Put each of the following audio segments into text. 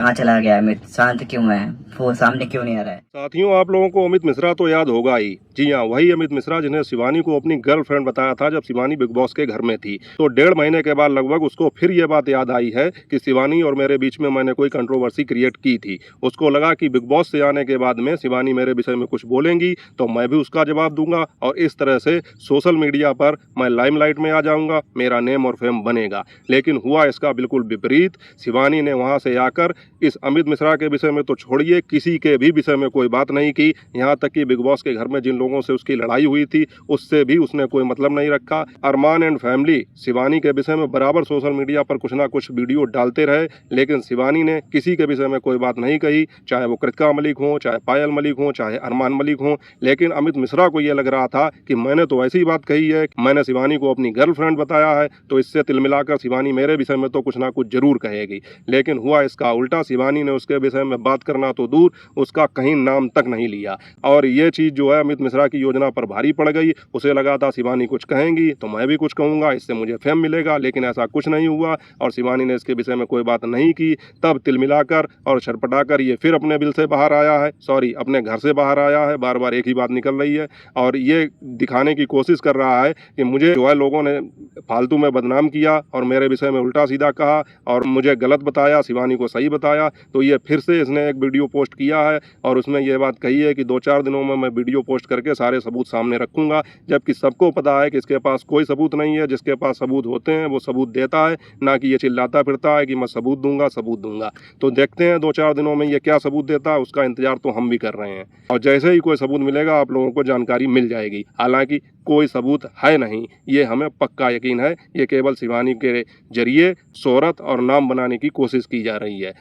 कहाँ चला गया अमित? शांत क्यों है? वो सामने क्यों नहीं आ रहा है? साथियों, आप लोगों को अमित मिश्रा तो याद होगा ही। जी हाँ, वही अमित मिश्रा जिन्हें शिवानी को अपनी गर्लफ्रेंड बताया था जब शिवानी बिग बॉस के घर में थी। तो 1.5 महीने के बाद लगभग उसको फिर ये बात याद आई है कि शिवानी और मेरे बीच में मैंने कोई कंट्रोवर्सी क्रिएट की थी। उसको लगा कि बिग बॉस से आने के बाद में शिवानी मेरे विषय में कुछ बोलेंगी तो मैं भी उसका जवाब दूंगा और इस तरह से सोशल मीडिया पर मैं लाइमलाइट में आ जाऊंगा, मेरा नेम और फेम बनेगा। लेकिन हुआ इसका बिल्कुल विपरीत। शिवानी ने वहां से आकर इस अमित मिश्रा के विषय में तो छोड़िए, किसी के भी विषय में कोई बात नहीं की। यहाँ तक कि बिग बॉस के घर में जिन लोगों से उसकी लड़ाई हुई थी उससे भी उसने कोई मतलब नहीं रखा। अरमान एंड फैमिली शिवानी के विषय में बराबर सोशल मीडिया पर कुछ ना कुछ वीडियो डालते रहे, लेकिन शिवानी ने किसी के विषय में कोई बात नहीं कही, चाहे वो कृतिका मलिक हो, चाहे पायल मलिक हो, चाहे अरमान मलिक हो। लेकिन अमित मिश्रा को यह लग रहा था कि मैंने तो ऐसी बात कही है, मैंने शिवानी को अपनी गर्लफ्रेंड बताया है तो इससे तिल मिलाकर शिवानी मेरे विषय में तो कुछ ना कुछ जरूर कहेगी। लेकिन हुआ इसका उल्टा। शिवानी ने उसके विषय में बात करना तो दूर, उसका कहीं नाम तक नहीं लिया। और ये चीज जो है अमित मिश्रा की योजना पर भारी पड़ गई। उसे लगा था शिवानी कुछ कहेंगी तो मैं भी कुछ कहूंगा, इससे मुझे फेम मिलेगा, लेकिन ऐसा कुछ नहीं हुआ और शिवानी ने इसके विषय में कोई बात नहीं की। तब तिल मिलाकर और छटपटाकर ये फिर अपने बिल से बाहर आया है, सॉरी अपने घर से बाहर आया है। बार बार एक ही बात निकल रही है और ये दिखाने की कोशिश कर रहा है कि मुझे जो है लोगों ने फालतू में बदनाम किया और मेरे विषय में उल्टा सीधा कहा और मुझे गलत बताया, शिवानी को सही बताया। तो ये फिर से इसने एक वीडियो पोस्ट किया है और उसमें यह बात कही है कि 2-4 दिनों में मैं वीडियो पोस्ट करके सारे सबूत सामने रखूंगा, जबकि सबको पता है कि इसके पास कोई सबूत नहीं है। जिसके पास सबूत होते हैं वो सबूत देता है, ना कि ये चिल्लाता फिरता है कि मैं सबूत दूंगा सबूत दूंगा। तो देखते हैं 2-4 दिनों में ये क्या सबूत देता है, उसका इंतजार तो हम भी कर रहे हैं और जैसे ही कोई सबूत मिलेगा आप लोगों को जानकारी मिल जाएगी। हालांकि कोई सबूत है नहीं, ये हमें पक्का यकीन है। ये केवल शिवानी के जरिए शोहरत और नाम बनाने की कोशिश की जा रही है।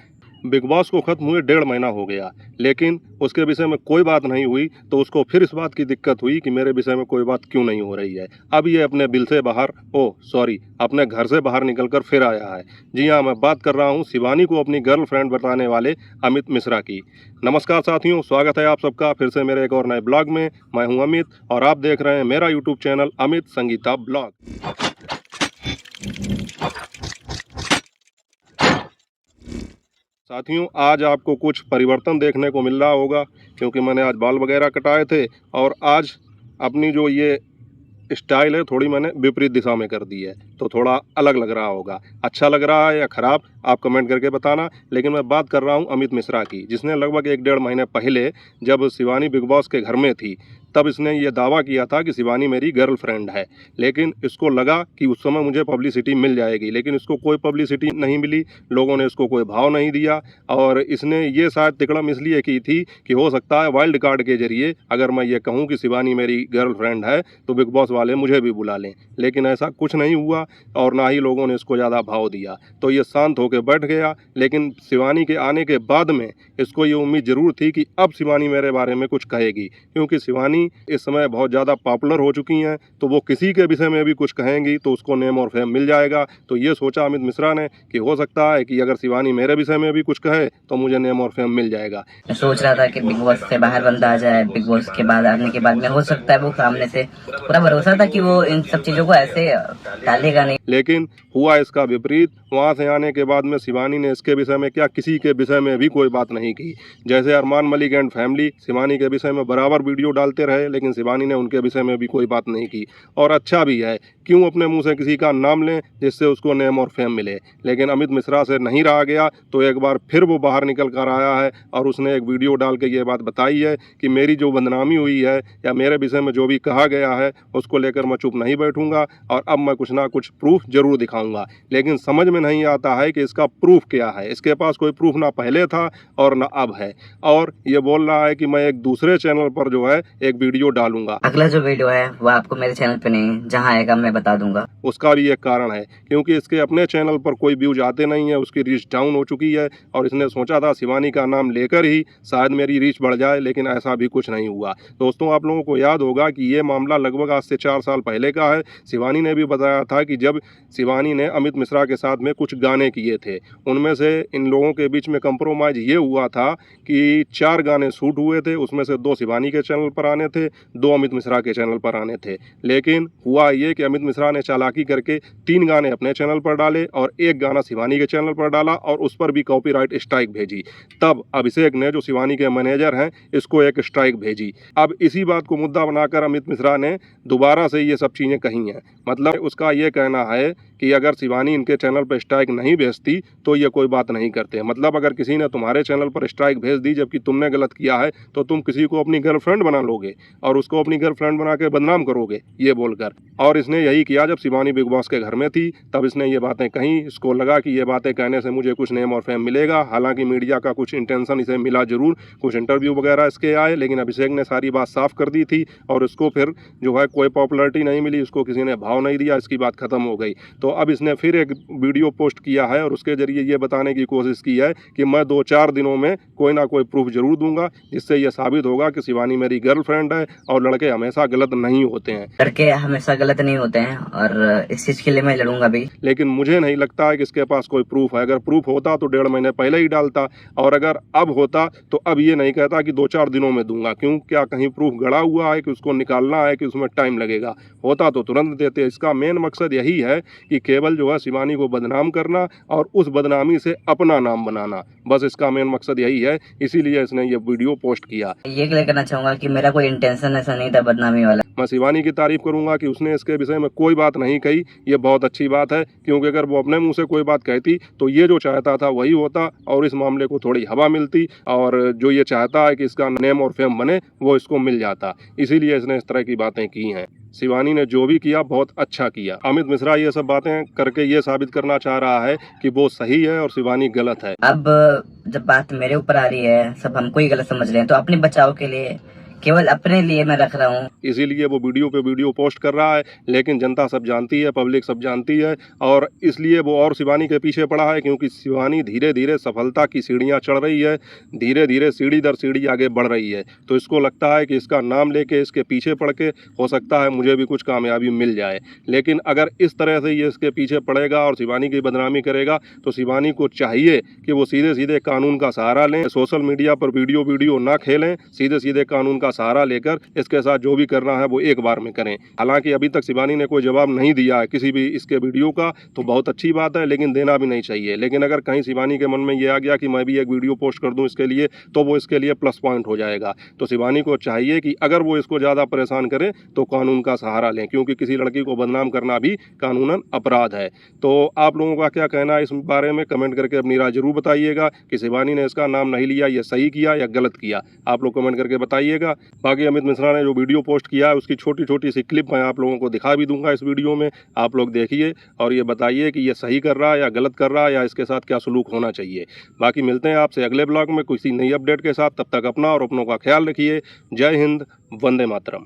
बिग बॉस को खत्म हुए 1.5 महीना हो गया, लेकिन उसके विषय में कोई बात नहीं हुई तो उसको फिर इस बात की दिक्कत हुई कि मेरे विषय में कोई बात क्यों नहीं हो रही है। अब ये अपने बिल से बाहर अपने घर से बाहर निकलकर फिर आया है। जी हाँ, मैं बात कर रहा हूँ शिवानी को अपनी गर्लफ्रेंड बताने वाले अमित मिश्रा की। नमस्कार साथियों, स्वागत है आप सबका फिर से मेरे एक और नए ब्लॉग में। मैं हूँ अमित और आप देख रहे हैं मेरा YouTube channel Amit Sangeeta blog. साथियों, आज आपको कुछ परिवर्तन देखने को मिल रहा होगा क्योंकि मैंने आज बाल वगैरह कटाए थे और आज अपनी जो ये स्टाइल है थोड़ी मैंने विपरीत दिशा में कर दी है, तो थोड़ा अलग लग रहा होगा। अच्छा लग रहा है या ख़राब आप कमेंट करके बताना। लेकिन मैं बात कर रहा हूँ अमित मिश्रा की, जिसने लगभग 1-1.5 महीने पहले जब शिवानी बिग बॉस के घर में थी तब इसने ये दावा किया था कि शिवानी मेरी गर्लफ्रेंड है। लेकिन इसको लगा कि उस समय मुझे पब्लिसिटी मिल जाएगी, लेकिन इसको कोई पब्लिसिटी नहीं मिली, लोगों ने इसको कोई भाव नहीं दिया। और इसने ये शायद तिकड़म इसलिए की थी कि हो सकता है वाइल्ड कार्ड के जरिए अगर मैं ये कहूँ कि शिवानी मेरी गर्लफ्रेंड है तो बिग बॉस वाले मुझे भी बुला लें। लेकिन ऐसा कुछ नहीं हुआ और ना ही लोगों ने इसको ज़्यादा भाव दिया, तो ये शांत होकर बैठ गया। लेकिन शिवानी के आने के बाद में इसको ये उम्मीद ज़रूर थी कि अब शिवानी मेरे बारे में कुछ कहेगी, क्योंकि शिवानी इस समय बहुत ज़्यादा पॉपुलर हो चुकी हैं, तो वो किसी के विषय में भी कुछ कहेंगी तो उसको नेम और फेम मिल जाएगा। तो ये सोचा अमित मिश्रा ने कि हो सकता है कि अगर शिवानी मेरे विषय में भी कुछ कहे तो मुझे नेम और फेम मिल जाएगा। मैं सोच रहा था कि बिग बॉस से बाहर बंदा आ जाए, बिग बॉस के बाद आने के बाद में हो सकता है वो सामने से, पूरा भरोसा था कि वो इन सब चीजों को ऐसे टालेगा नहीं। लेकिन हुआ इसका विपरीत। वहां से आने के बाद में शिवानी ने इसके विषय में क्या किसी के विषय में भी कोई बात नहीं की। जैसे अरमान मलिक एंड फैमिली शिवानी के विषय में बराबर वीडियो डालते रहे, लेकिन शिवानी ने उनके विषय में भी कोई बात नहीं की। और अच्छा भी है, क्यों अपने मुंह से किसी का नाम लें जिससे उसको नेम और फेम मिले। लेकिन अमित मिश्रा से नहीं रहा गया तो एक बार फिर वो बाहर निकल कर आया है और उसने एक वीडियो डाल के ये बात बताई है कि मेरी जो बदनामी हुई है या मेरे विषय में जो भी कहा गया है उसको लेकर मैं चुप नहीं बैठूंगा और अब मैं कुछ ना कुछ प्रूफ जरूर दिखाऊंगा। लेकिन समझ में नहीं आता है कि इसका प्रूफ क्या है। इसके पास कोई प्रूफ ना पहले था और ना अब है, और ये बोल रहा है कि मैं एक दूसरे चैनल पर जो है एक वीडियो डालूंगा। अगला जो वीडियो है वो आपको मेरे चैनल पे नहीं, जहाँ आएगा मैं बता दूंगा। उसका भी एक कारण है, क्योंकि इसके अपने चैनल पर कोई व्यूज आते नहीं है, उसकी रीच डाउन हो चुकी है और इसने सोचा था शिवानी का नाम लेकर ही शायद मेरी रीच बढ़ जाए, लेकिन ऐसा भी कुछ नहीं हुआ। दोस्तों, आप लोगों को याद होगा कि ये मामला लगभग आज से 4 साल पहले का है। शिवानी ने भी बताया था कि जब शिवानी ने अमित मिश्रा के साथ में कुछ गाने किए थे, उनमें से इन लोगों के बीच में कंप्रोमाइज ये हुआ था कि 4 गाने शूट हुए थे, उसमें से 2 शिवानी के चैनल पर आने थे, 2 अमित मिश्रा के चैनल पर आने थे। लेकिन हुआ ये कि अमित मिश्रा ने चालाकी करके 3 गाने अपने चैनल पर डाले और 1 गाना शिवानी के चैनल पर डाला और उस पर भी कॉपीराइट स्ट्राइक भेजी। तब अभिषेक ने, जो शिवानी के मैनेजर हैं, इसको एक स्ट्राइक भेजी। अब इसी बात को मुद्दा बनाकर अमित मिश्रा ने दोबारा से ये सब चीज़ें कही हैं। मतलब उसका ये कहना है कि अगर शिवानी इनके चैनल पर स्ट्राइक नहीं भेजती तो ये कोई बात नहीं करते। मतलब अगर किसी ने तुम्हारे चैनल पर स्ट्राइक भेज दी जबकि तुमने गलत किया है तो तुम किसी को अपनी गर्लफ्रेंड बना लोगे और उसको अपनी गर्लफ्रेंड बना के बदनाम करोगे, ये बोलकर। और इसने यही किया जब शिवानी बिग बॉस के घर में थी, तब इसने ये बातें कही। इसको लगा कि ये बातें कहने से मुझे कुछ नेम और फेम मिलेगा। हालांकि मीडिया का कुछ इंटेंशन इसे मिला जरूर, कुछ इंटरव्यू वगैरह इसके आए, लेकिन अभिषेक ने सारी बात साफ कर दी थी और उसको फिर जो है कोई पॉपुलैरिटी नहीं मिली, उसको किसी ने भाव नहीं दिया, इसकी बात खत्म हो गई। तो अब इसने फिर एक वीडियो पोस्ट किया है और उसके जरिए ये बताने की कोशिश की है कि मैं 2-4 दिनों में कोई ना कोई प्रूफ जरूर दूंगा जिससे ये साबित होगा कि शिवानी मेरी गर्लफ्रेंड है और लड़के हमेशा गलत नहीं होते हैं। लड़के हमेशा गलत नहीं होते हैं और इस चीज के लिए मैं लड़ूंगा भी। लेकिन मुझे नहीं लगता है कि इसके पास कोई प्रूफ है। अगर प्रूफ होता तो 1.5 महीने पहले ही डालता, और अगर अब होता तो अब ये नहीं कहता कि 2-4 दिनों में दूंगा। क्यों? क्या कहीं प्रूफ गड़ा हुआ है कि उसको निकालना है कि उसमें टाइम लगेगा? होता तो तुरंत देते। इसका मेन मकसद यही है कि केवल जो है शिवानी को बदनाम करना और उस बदनामी से अपना नाम बनाना, बस इसका मेन मकसद यही है। इसीलिए इसने ये वीडियो पोस्ट किया। ये क्लियर करना चाहूंगा कि मेरा कोई इंटेंशन ऐसा नहीं था बदनामी वाला। मैं शिवानी की तारीफ करूंगा कि उसने इसके विषय में कोई बात नहीं कही, ये बहुत अच्छी बात है। क्योंकि अगर वो अपने मुंह से कोई बात कहती तो ये जो चाहता था वही होता और इस मामले को थोड़ी हवा मिलती, और जो ये चाहता है कि इसका नेम और फेम बने वो इसको मिल जाता। इसीलिए इसने इस तरह की बातें की हैं। शिवानी ने जो भी किया बहुत अच्छा किया। अमित मिश्रा ये सब बातें करके ये साबित करना चाह रहा है कि वो सही है और शिवानी गलत है। अब जब बात मेरे ऊपर आ रही है, सब हमको ही गलत समझ रहे हैं, तो अपने बचाव के लिए केवल अपने लिए मैं रख रहा हूँ। इसीलिए वो वीडियो पे वीडियो पोस्ट कर रहा है, लेकिन जनता सब जानती है, पब्लिक सब जानती है, और इसलिए वो और शिवानी के पीछे पड़ा है। क्योंकि शिवानी धीरे धीरे सफलता की सीढ़ियाँ चढ़ रही है, धीरे धीरे सीढ़ी दर सीढ़ी आगे बढ़ रही है। तो इसको लगता है कि इसका नाम लेके इसके पीछे पड़ के हो सकता है मुझे भी कुछ कामयाबी मिल जाए। लेकिन अगर इस तरह से ये इसके पीछे पड़ेगा और शिवानी की बदनामी करेगा तो शिवानी को चाहिए कि वो सीधे सीधे कानून का सहारा लें, सोशल मीडिया पर वीडियो ना खेलें, सीधे सीधे कानून का सहारा लेकर इसके साथ जो भी करना है वो एक बार में करें। हालांकि अभी तक शिवानी ने कोई जवाब नहीं दिया है किसी भी इसके वीडियो का, तो बहुत अच्छी बात है, लेकिन देना भी नहीं चाहिए। लेकिन अगर कहीं शिवानी के मन में ये आ गया कि मैं भी एक वीडियो पोस्ट कर दूं इसके लिए, तो वो इसके लिए प्लस पॉइंट हो जाएगा। तो शिवानी को चाहिए कि अगर वो इसको ज़्यादा परेशान करे तो कानून का सहारा लें, क्योंकि किसी लड़की को बदनाम करना भी कानूनन अपराध है। तो आप लोगों का क्या कहना है इस बारे में? कमेंट करके अपनी राय जरूर बताइएगा कि शिवानी ने इसका नाम नहीं लिया, ये सही किया या गलत किया। आप लोग कमेंट करके बताइएगा। बाकी अमित मिश्रा ने जो वीडियो पोस्ट किया है उसकी छोटी छोटी सी क्लिप मैं आप लोगों को दिखा भी दूंगा इस वीडियो में। आप लोग देखिए और ये बताइए कि ये सही कर रहा है या गलत कर रहा है, या इसके साथ क्या सलूक होना चाहिए। बाकी मिलते हैं आपसे अगले ब्लॉग में किसी नई अपडेट के साथ। तब तक अपना और अपनों का ख्याल रखिए। जय हिंद, वंदे मातरम।